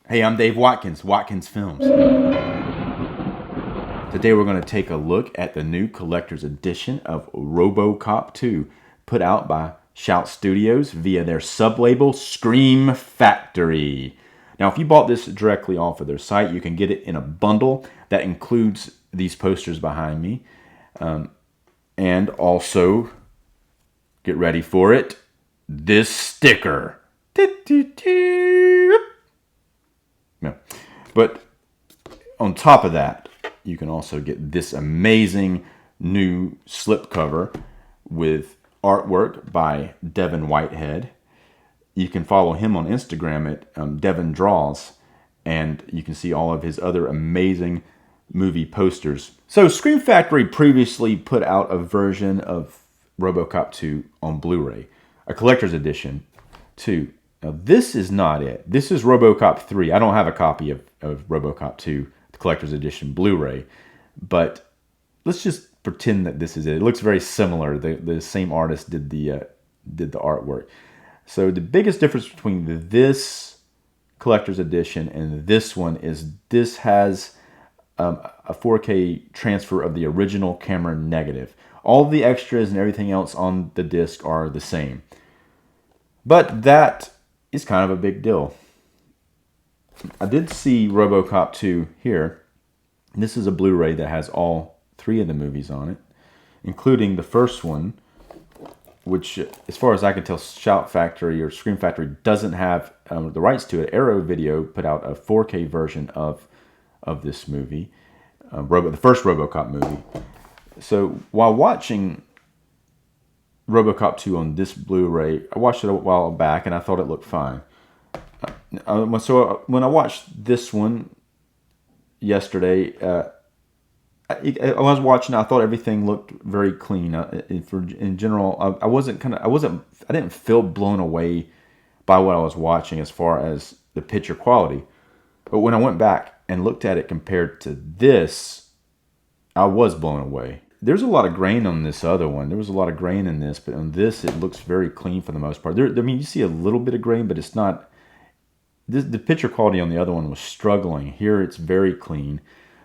Hey, I'm Dave Watkins, Watkins Films. Today we're going to take a look at the new collector's edition of Robocop 2, put out by Shout Studios via their sublabel Scream Factory. Now, if you bought this directly off of their site, you can get it in a bundle that includes these posters behind me. And also, get ready for it, this sticker. No. But on top of that, you can also get this amazing new slipcover with artwork by Devon Whitehead. You can follow him on Instagram at Devon Draws, and you can see all of his other amazing movie posters. So Scream Factory previously put out a version of Robocop 2 on Blu-ray, a collector's edition too. Now, this is not it. This is Robocop 3. I don't have a copy of Robocop 2, the collector's edition Blu-ray, but let's just pretend that this is it. It looks very similar. The same artist did the artwork. So the biggest difference between this collector's edition and this one is this has a 4K transfer of the original camera negative. All the extras and everything else on the disc are the same. But that is kind of a big deal. I did see Robocop 2 here. This is a Blu-ray that has all 3 of the movies on it, including the first one, which, as far as I can tell, Shout Factory or Scream Factory doesn't have the rights to it. Arrow Video put out a 4K version of this movie, the first Robocop movie. So while watching Robocop 2 on this Blu-ray, I watched it a while back and I thought it looked fine. So when I watched this one yesterday, I was watching. I thought everything looked very clean. In general, I didn't feel blown away by what I was watching as far as the picture quality. But when I went back and looked at it compared to this, I was blown away. There's a lot of grain on this other one. There was a lot of grain in this, but on this, it looks very clean for the most part. I mean, you see a little bit of grain, but it's not. The picture quality on the other one was struggling. Here, it's very clean.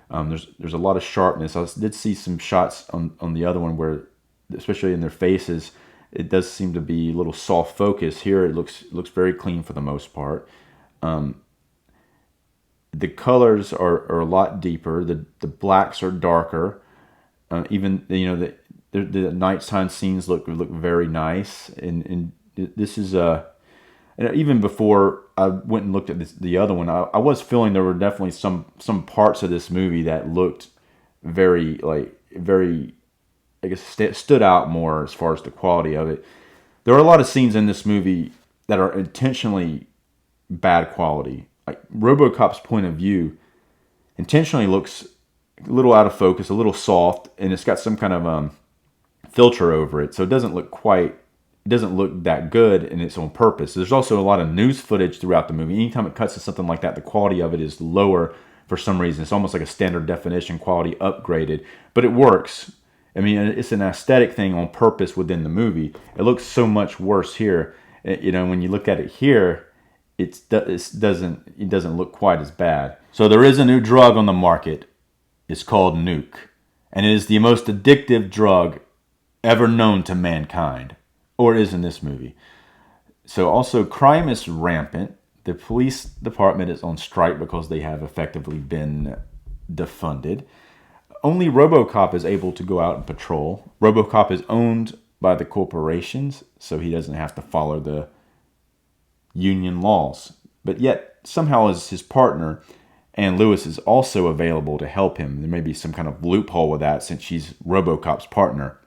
There's a lot of sharpness. I did see some shots on the other one where, especially in their faces, it does seem to be a little soft focus. Here, it looks very clean for the most part. The colors are a lot deeper. The blacks are darker. Even the nighttime scenes look very nice, and this is and even before I went and looked at the other one, I was feeling there were definitely some parts of this movie that looked very I guess stood out more as far as the quality of it. There are a lot of scenes in this movie that are intentionally bad quality. Like RoboCop's point of view intentionally looks a little out of focus, a little soft, and it's got some kind of filter over it, so it doesn't look that good, and it's on purpose. There's also a lot of news footage throughout the movie. Anytime it cuts to something like that, the quality of it is lower for some reason. It's almost like a standard definition quality upgraded, but it works. I mean, it's an aesthetic thing on purpose within the movie. It looks so much worse here. When you look at it here, it doesn't look quite as bad. So there is a new drug on the market. It's called Nuke, and it is the most addictive drug ever known to mankind, or is in this movie. So also, crime is rampant. The police department is on strike because they have effectively been defunded. Only RoboCop is able to go out and patrol. RoboCop is owned by the corporations, so he doesn't have to follow the union laws. But yet, somehow as his partner, Ann Lewis is also available to help him. There may be some kind of loophole with that since she's RoboCop's partner.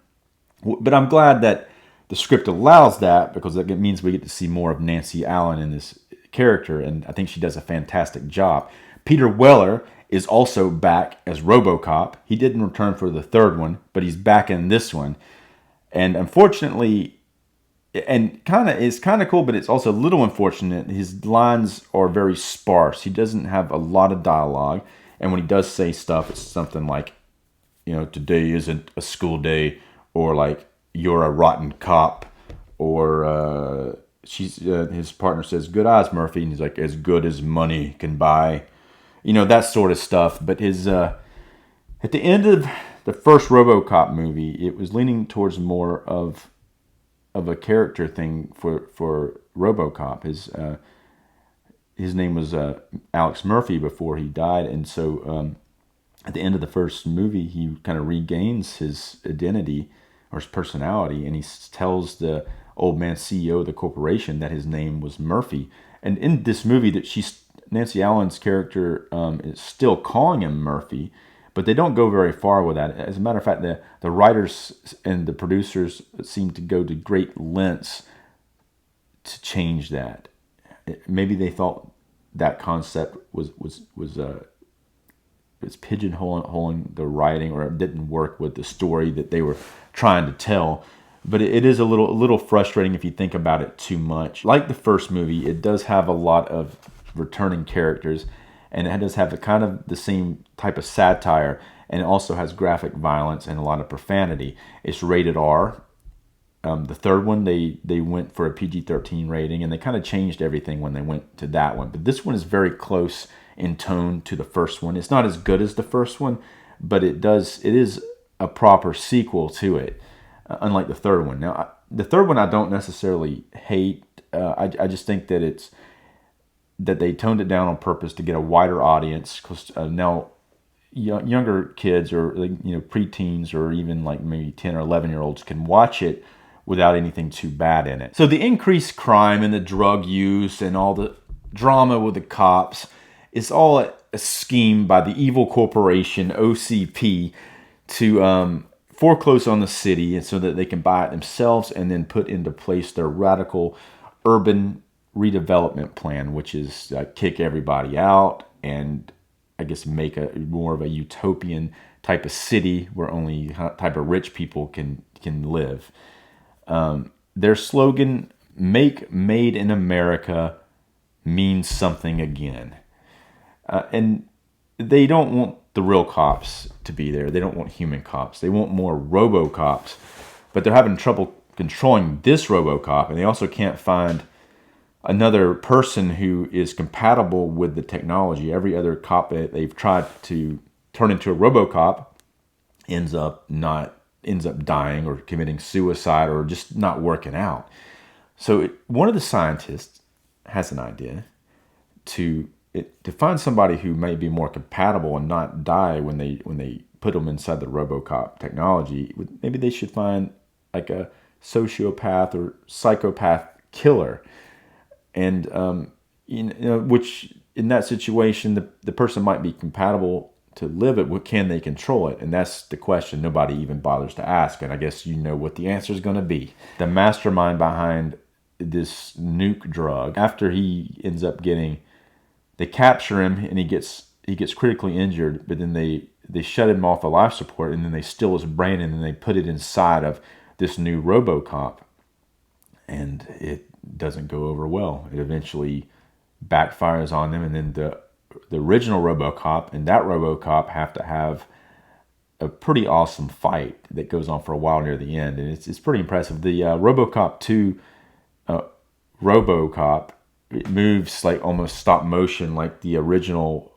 But I'm glad that the script allows that, because it means we get to see more of Nancy Allen in this character, and I think she does a fantastic job. Peter Weller is also back as RoboCop. He didn't return for the third one, but he's back in this one. And unfortunately, and it's kind of cool, but it's also a little unfortunate. His lines are very sparse. He doesn't have a lot of dialogue, and when he does say stuff, it's something like, today isn't a school day, or like, you're a rotten cop, or his partner says, "Good eyes, Murphy," and he's like, "As good as money can buy," that sort of stuff. But his at the end of the first RoboCop movie, it was leaning towards more of a character thing for RoboCop. His name was Alex Murphy before he died, and so at the end of the first movie, he kind of regains his identity or his personality, and he tells the old man CEO of the corporation that his name was Murphy. And in this movie, Nancy Allen's character is still calling him Murphy, but they don't go very far with that. As a matter of fact, the writers and the producers seem to go to great lengths to change that. Maybe they thought that concept was pigeonholing the writing, or it didn't work with the story that they were trying to tell. But it is a little frustrating if you think about it too much. Like the first movie, it does have a lot of returning characters, and it does have the same type of satire, and it also has graphic violence and a lot of profanity. It's rated R. The third one, they went for a PG-13 rating, and they kind of changed everything when they went to that one. But this one is very close in tone to the first one. It's not as good as the first one, but it is a proper sequel to it, unlike the third one. Now, the third one I don't necessarily hate. I just think that that they toned it down on purpose to get a wider audience, because now younger kids, or preteens, or even like maybe 10 or 11-year-olds can watch it without anything too bad in it. So the increased crime and the drug use and all the drama with the cops is all a scheme by the evil corporation OCP to foreclose on the city, and so that they can buy it themselves and then put into place their radical urban redevelopment plan, which is kick everybody out and I guess make a more of a utopian type of city where only type of rich people can live. Their slogan, "Make Made in America," means something again. And they don't want the real cops to be there. They don't want human cops. They want more Robocops. But they're having trouble controlling this Robocop, and they also can't find another person who is compatible with the technology. Every other cop that they've tried to turn into a Robocop ends up dying or committing suicide or just not working out. So one of the scientists has an idea to find somebody who may be more compatible and not die when they put them inside the Robocop technology. Maybe they should find like a sociopath or psychopath killer, and which in that situation the person might be compatible to live it, but can they control it? And that's the question nobody even bothers to ask. And I guess you know what the answer is going to be. The mastermind behind this nuke drug, after he ends up they capture him and he gets critically injured, but then they shut him off of life support, and then they steal his brain and then they put it inside of this new Robocop. And it doesn't go over well. It eventually backfires on them, and then the original Robocop and that Robocop have to have a pretty awesome fight that goes on for a while near the end, and it's pretty impressive. The Robocop 2 Robocop, it moves like almost stop motion, like the original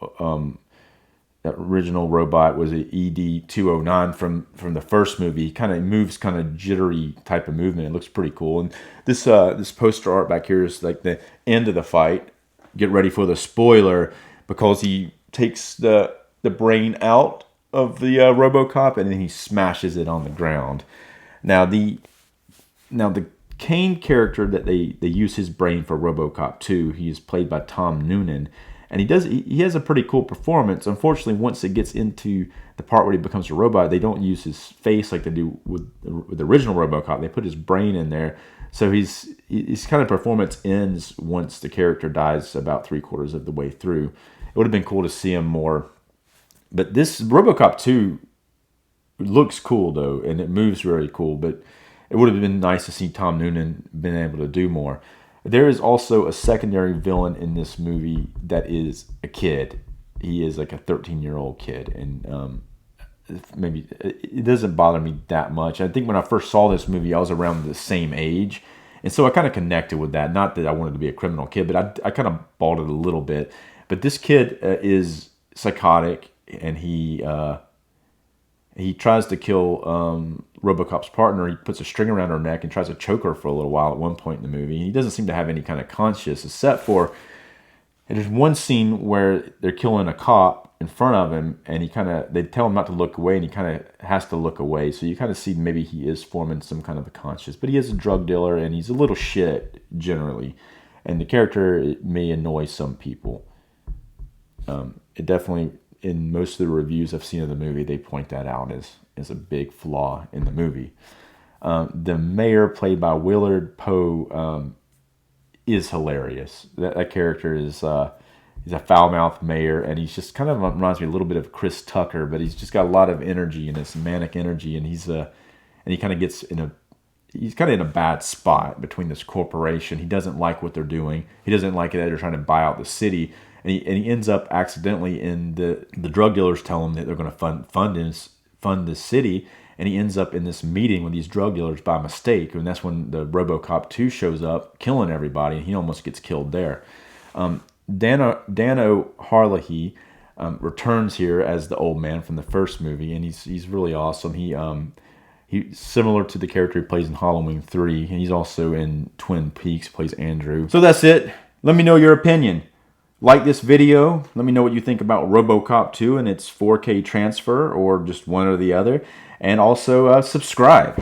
robot was an ED-209 from the first movie. Kind of moves kind of jittery type of movement. It looks pretty cool. And this poster art back here is like the end of the fight. Get ready for the spoiler, because he takes the brain out of the Robocop and then he smashes it on the ground. Now the Kane character that they use his brain for Robocop 2, he is played by Tom Noonan, and he has a pretty cool performance. Unfortunately, once it gets into the part where he becomes a robot, they don't use his face like they do with the original Robocop. They put his brain in there, so his kind of performance ends once the character dies about 3/4 of the way through. It would have been cool to see him more. But this Robocop 2 looks cool, though, and it moves very cool. But it would have been nice to see Tom Noonan been able to do more. There is also a secondary villain in this movie that is a kid. He is like a 13-year-old kid. And maybe it doesn't bother me that much. I think when I first saw this movie, I was around the same age. And so I kind of connected with that. Not that I wanted to be a criminal kid, but I kind of bought it a little bit. But this kid is psychotic, and he tries to kill Robocop's partner. He puts a string around her neck and tries to choke her for a little while at one point in the movie. He doesn't seem to have any kind of conscience, except for there's one scene where they're killing a cop in front of him, and they tell him not to look away, and he kind of has to look away. So you kind of see maybe he is forming some kind of a conscience. But he is a drug dealer, and he's a little shit generally. And the character may annoy some people. It definitely, in most of the reviews I've seen of the movie, they point that out as a big flaw in the movie. The mayor, played by Willard Poe, is hilarious. That character is he's a foul-mouthed mayor, and he's just kind of reminds me a little bit of Chris Tucker, but he's just got a lot of energy and this manic energy, and he kind of gets he's kind of in a bad spot between this corporation. He doesn't like what they're doing. He doesn't like it that they're trying to buy out the city. And he ends up accidentally in the drug dealers tell him that they're going to fund this city, and he ends up in this meeting with these drug dealers by mistake, and that's when the Robocop 2 shows up, killing everybody, and he almost gets killed there. Dan O'Harlehy returns here as the old man from the first movie, and he's really awesome. He's similar to the character he plays in Halloween 3, and he's also in Twin Peaks, plays Andrew. So that's it. Let me know your opinion. Like this video. Let me know what you think about Robocop 2 and its 4K transfer, or just one or the other. And also subscribe.